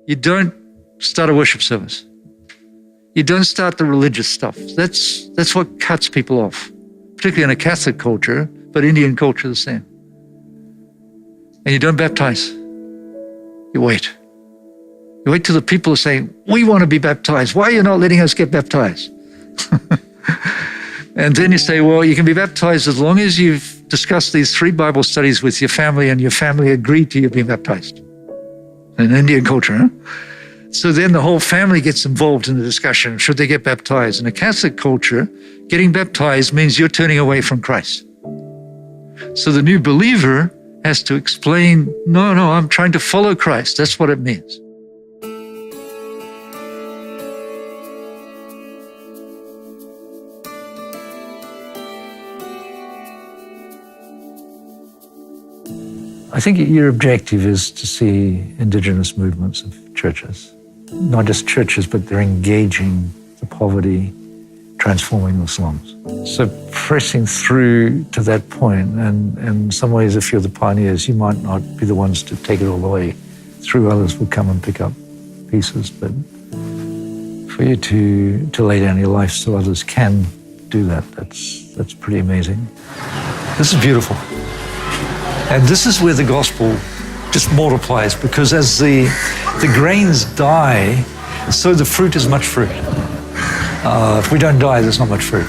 You don't start a worship service. You don't start the religious stuff. That's what cuts people off, particularly in a Catholic culture, but Indian culture the same. And you don't baptize. You wait. You wait till the people are saying, we want to be baptized. Why are you not letting us get baptized? And then you say, well, you can be baptized as long as you've discussed these 3 Bible studies with your family and your family agreed to you being baptized. In Indian culture, huh? So then the whole family gets involved in the discussion. Should they get baptized? In a Catholic culture, getting baptized means you're turning away from Christ. So the new believer has to explain, no, I'm trying to follow Christ. That's what it means. I think your objective is to see indigenous movements of churches. Not just churches, but they're engaging the poverty, transforming the slums. So pressing through to that point, and in some ways, if you're the pioneers, you might not be the ones to take it all the way through. Others will come and pick up pieces, but for you to lay down your life so others can do that, that's pretty amazing. This is beautiful. And this is where the gospel just multiplies, because as the grains die, so the fruit is much fruit. If we don't die, there's not much fruit.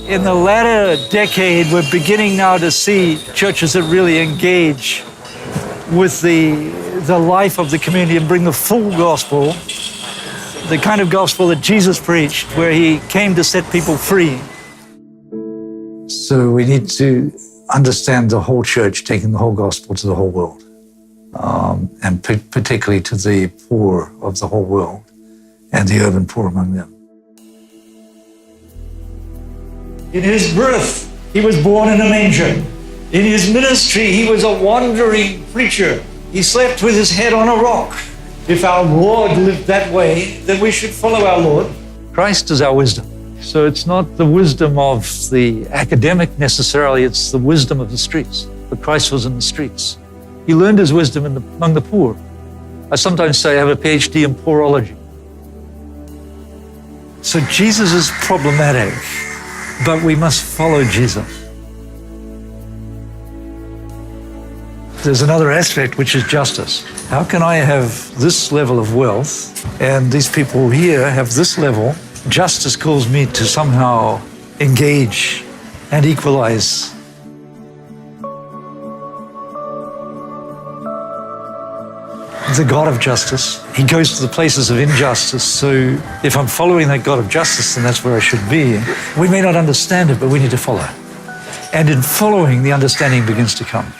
In the latter decade, we're beginning now to see churches that really engage with the life of the community and bring the full gospel, the kind of gospel that Jesus preached, where he came to set people free. So we need to understand the whole church taking the whole gospel to the whole world, and particularly to the poor of the whole world and the urban poor among them. In his birth, he was born in a manger. In his ministry, he was a wandering preacher. He slept with his head on a rock. If our Lord lived that way, then we should follow our Lord. Christ is our wisdom. So it's not the wisdom of the academic necessarily, it's the wisdom of the streets. But Christ was in the streets. He learned his wisdom among the poor. I sometimes say I have a PhD in poorology. So Jesus is problematic, but we must follow Jesus. There's another aspect, which is justice. How can I have this level of wealth and these people here have this level? Justice calls me to somehow engage and equalize. The God of justice, he goes to the places of injustice. So if I'm following that God of justice, then that's where I should be. We may not understand it, but we need to follow. And in following, the understanding begins to come.